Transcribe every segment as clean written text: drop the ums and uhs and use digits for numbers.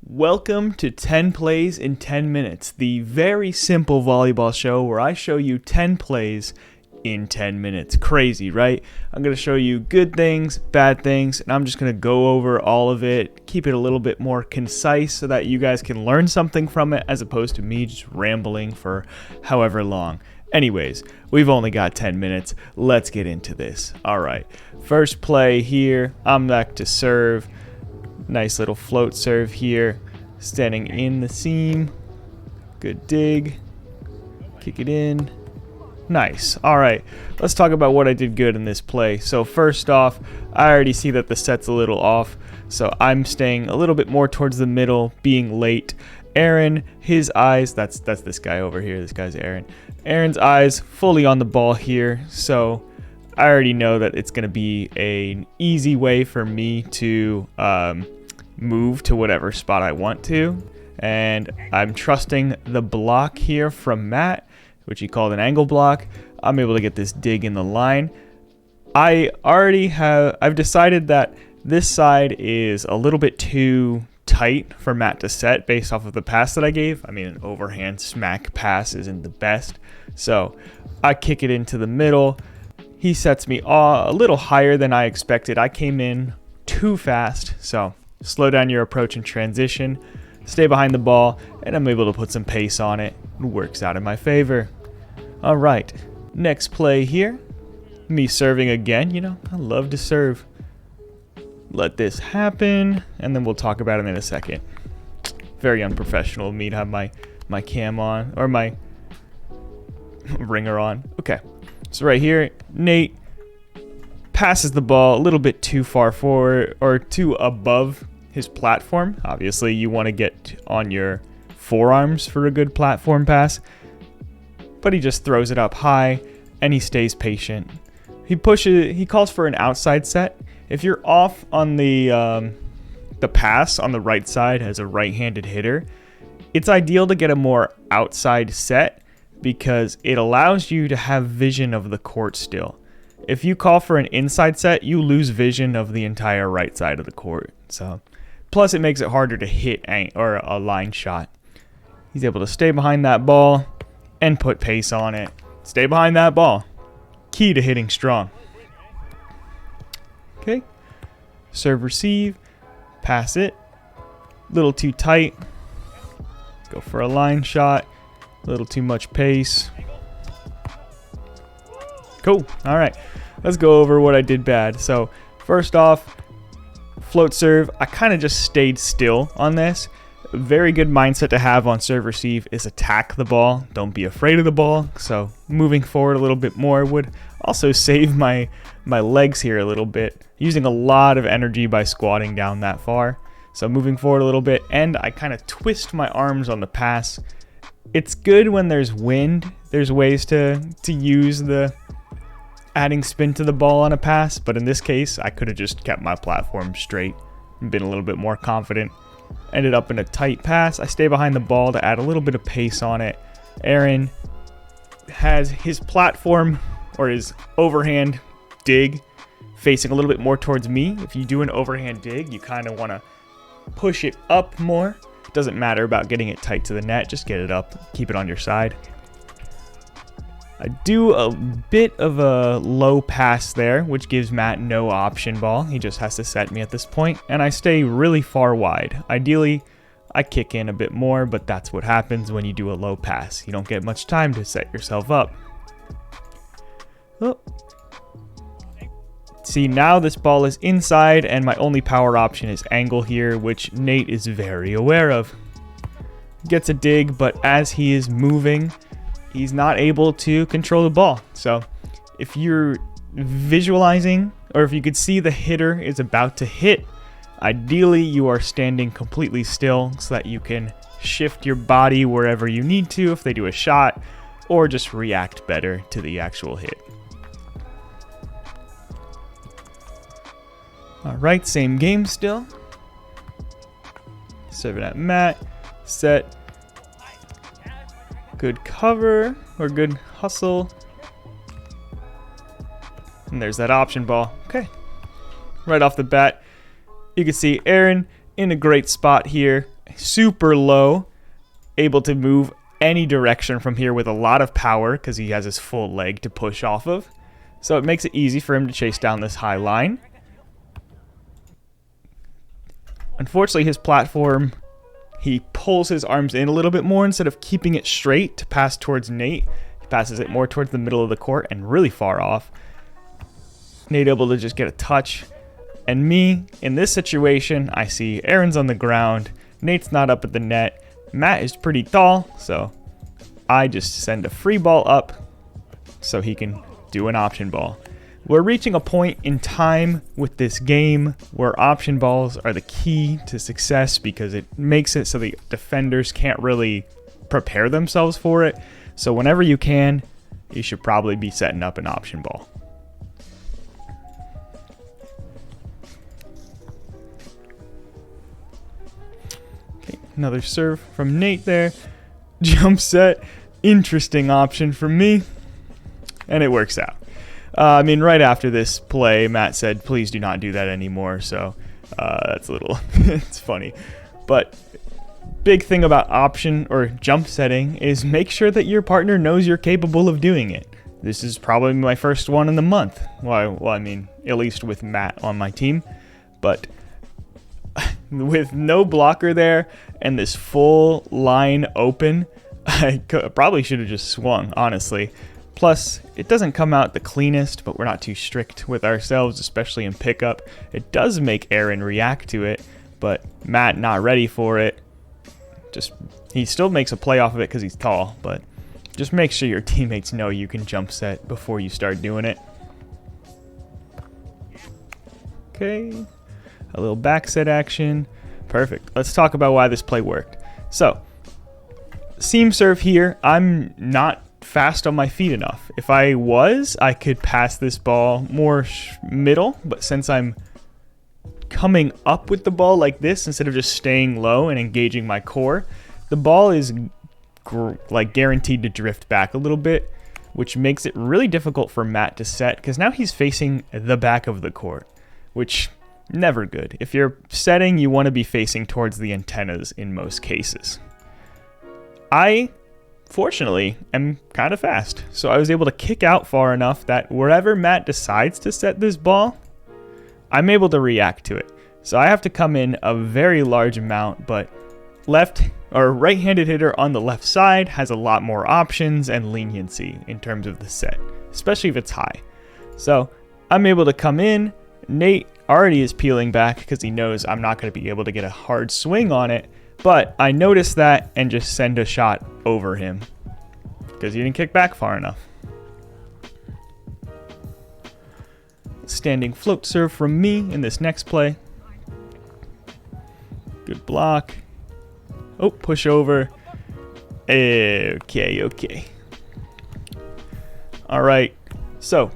Welcome to 10 Plays in 10 Minutes, the very simple volleyball show where I show you 10 plays in 10 minutes. Crazy, right? I'm going to show you good things, bad things, and I'm just going to go over all of it, keep it a little bit more concise so that you guys can learn something from it as opposed to me just rambling for however long. Anyways, we've only got 10 minutes. Let's get into this. All right, first play here. I'm back to serve. Nice little float serve here. Standing in the seam. Good dig. Kick it in. Nice. All right, let's talk about what I did good in this play. So first off, I already see that the set's a little off. So I'm staying a little bit more towards the middle, being late. Aaron, his eyes, that's this guy over here. This guy's Aaron. Aaron's eyes fully on the ball here. So I already know that it's going to be an easy way for me to move to whatever spot I want to. And I'm trusting the block here from Matt, which he called an angle block. I'm able to get this dig in the line. I've decided that this side is a little bit too tight for Matt to set based off of the pass that I gave. I mean, an overhand smack pass isn't the best. So I kick it into the middle. He sets me a little higher than I expected. I came in too fast, so slow down your approach and transition, stay behind the ball, and I'm able to put some pace on it. It works out in my favor. All right, next play here. Me serving again. You know, I love to serve. Let this happen, and then we'll talk about it in a second. Very unprofessional of me to have my cam on, or my ringer on. Okay. So right here, Nate passes the ball a little bit too far forward or too above his platform. Obviously, you want to get on your forearms for a good platform pass, but he just throws it up high and he stays patient. He calls for an outside set. If you're off on the pass on the right side as a right-handed hitter, it's ideal to get a more outside set, because it allows you to have vision of the court still. If you call for an inside set, you lose vision of the entire right side of the court. So, plus it makes it harder to hit a line shot. He's able to stay behind that ball and put pace on it. Stay behind that ball. Key to hitting strong. Okay. Serve, receive. Pass it. Little too tight. Go for a line shot. A little too much pace. Cool. All right. Let's go over what I did bad. So first off, float serve. I kind of just stayed still on this. A very good mindset to have on serve receive is attack the ball. Don't be afraid of the ball. So moving forward a little bit more would also save my legs here a little bit. Using a lot of energy by squatting down that far. So moving forward a little bit, and I kind of twist my arms on the pass. It's good when there's wind. There's ways to use the adding spin to the ball on a pass, but in this case, I could have just kept my platform straight and been a little bit more confident. Ended up in a tight pass. I stay behind the ball to add a little bit of pace on it. Aaron has his platform or his overhand dig facing a little bit more towards me. If you do an overhand dig, you kind of want to push it up more. Doesn't matter about getting it tight to the net, just get it up, keep it on your side. I do a bit of a low pass there, which gives Matt no option ball. He just has to set me at this point, and I stay really far wide. Ideally, I kick in a bit more, but that's what happens when you do a low pass. You don't get much time to set yourself up. Oh. See, now this ball is inside, and my only power option is angle here, which Nate is very aware of. Gets a dig, but as he is moving, he's not able to control the ball. So if you're visualizing, or if you could see the hitter is about to hit, ideally you are standing completely still so that you can shift your body wherever you need to if they do a shot, or just react better to the actual hit. All right, same game still. Serving at Matt. Set. Good cover or good hustle. And there's that option ball. Okay. Right off the bat, you can see Aaron in a great spot here. super low, able to move any direction from here with a lot of power because he has his full leg to push off of. So it makes it easy for him to chase down this high line. Unfortunately, his platform, he pulls his arms in a little bit more instead of keeping it straight to pass towards Nate. He passes it more towards the middle of the court and really far off. Nate able to just get a touch. And me, in this situation, I see Aaron's on the ground. Nate's not up at the net. Matt is pretty tall, so I just send a free ball up so he can do an option ball. We're reaching a point in time with this game where option balls are the key to success because it makes it so the defenders can't really prepare themselves for it. So whenever you can, you should probably be setting up an option ball. Okay, another serve from Nate there. Jump set, interesting option for me, and it works out. I mean, right after this play, Matt said, please do not do that anymore. So that's a little, it's funny. But big thing about option or jump setting is make sure that your partner knows you're capable of doing it. This is probably my first one in the month. Well, I mean, at least with Matt on my team. But with no blocker there and this full line open, I probably should have just swung, honestly. Plus, it doesn't come out the cleanest, but we're not too strict with ourselves, especially in pickup. It does make Aaron react to it, but Matt not ready for it. He still makes a play off of it because he's tall, but just make sure your teammates know you can jump set before you start doing it. Okay, a little back set action. Perfect. Let's talk about why this play worked. So, seam serve here. I'm not fast on my feet enough. If I was, I could pass this ball more middle, but since I'm coming up with the ball like this instead of just staying low and engaging my core, the ball is like guaranteed to drift back a little bit, which makes it really difficult for Matt to set because now he's facing the back of the court, which never good. If you're setting, you want to be facing towards the antennas in most cases. Fortunately, I'm kind of fast, so I was able to kick out far enough that wherever Matt decides to set this ball, I'm able to react to it. So I have to come in a very large amount, but left or right-handed hitter on the left side has a lot more options and leniency in terms of the set, especially if it's high. So I'm able to come in. Nate already is peeling back because he knows I'm not going to be able to get a hard swing on it. But I noticed that and just send a shot over him because he didn't kick back far enough. Standing float serve from me in this next play. Good block. Oh, push over. Okay. All right. So,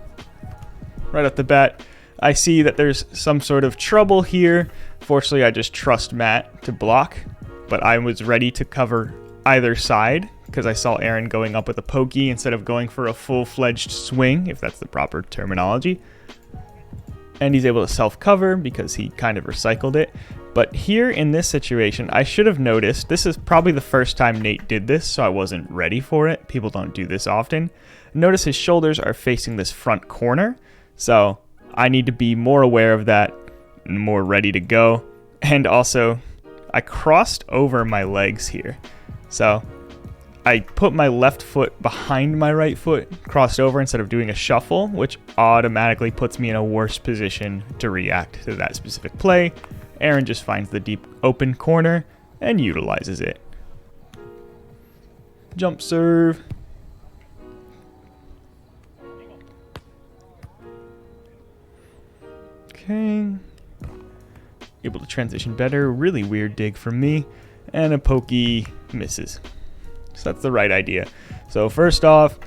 right off the bat, I see that there's some sort of trouble here. Fortunately, I just trust Matt to block. But I was ready to cover either side because I saw Aaron going up with a pokey instead of going for a full-fledged swing, if that's the proper terminology. And he's able to self-cover because he kind of recycled it. But here in this situation, I should have noticed, this is probably the first time Nate did this, so I wasn't ready for it. People don't do this often. Notice his shoulders are facing this front corner, so I need to be more aware of that and more ready to go. And also, I crossed over my legs here. So I put my left foot behind my right foot, crossed over instead of doing a shuffle, which automatically puts me in a worse position to react to that specific play. Aaron just finds the deep open corner and utilizes it. Jump serve. Okay. Able to transition better. Really weird dig from me. And a pokey misses. So that's the right idea. So first off,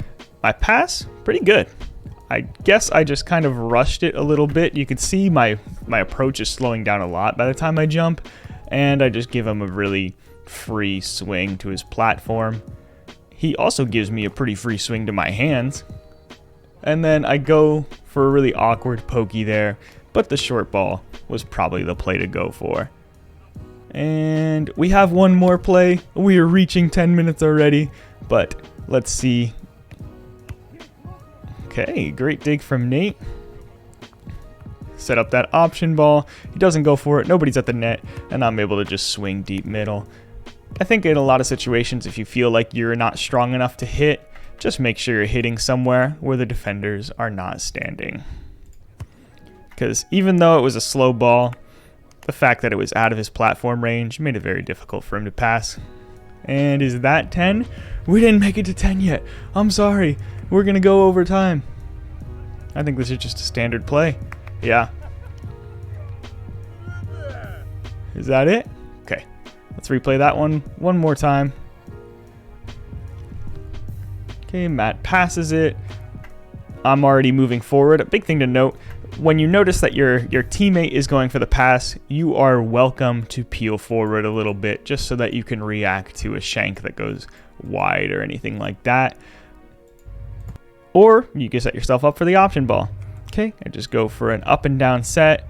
my pass, pretty good. I guess I just kind of rushed it a little bit. You can see my approach is slowing down a lot by the time I jump. And I just give him a really free swing to his platform. He also gives me a pretty free swing to my hands. And then I go for a really awkward pokey there. But the short ball was probably the play to go for. And we have one more play. We are reaching 10 minutes already, but let's see. Okay, great dig from Nate. Set up that option ball. He doesn't go for it. Nobody's at the net, and I'm able to just swing deep middle. I think in a lot of situations, if you feel like you're not strong enough to hit, just make sure you're hitting somewhere where the defenders are not standing. Because even though it was a slow ball, the fact that it was out of his platform range made it very difficult for him to pass. And is that 10? We didn't make it to 10 yet. I'm sorry. We're going to go overtime. I think this is just a standard play. Yeah. Is that it? Okay. Let's replay that one more time. Okay, Matt passes it. I'm already moving forward. A big thing to note, when you notice that your teammate is going for the pass, you are welcome to peel forward a little bit just so that you can react to a shank that goes wide or anything like that. Or you can set yourself up for the option ball. Okay, I just go for an up and down set.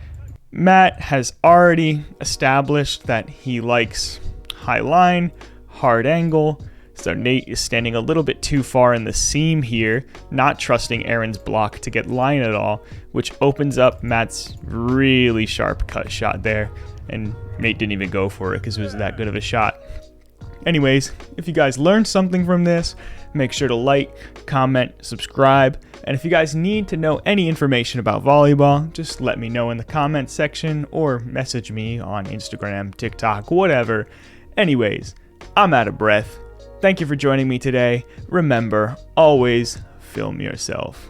Matt has already established that he likes high line, hard angle. So Nate is standing a little bit too far in the seam here, not trusting Aaron's block to get line at all, which opens up Matt's really sharp cut shot there. And Nate didn't even go for it because it was that good of a shot. Anyways, if you guys learned something from this, make sure to like, comment, subscribe. And if you guys need to know any information about volleyball, just let me know in the comments section or message me on Instagram, TikTok, whatever. Anyways, I'm out of breath. Thank you for joining me today. Remember, always film yourself.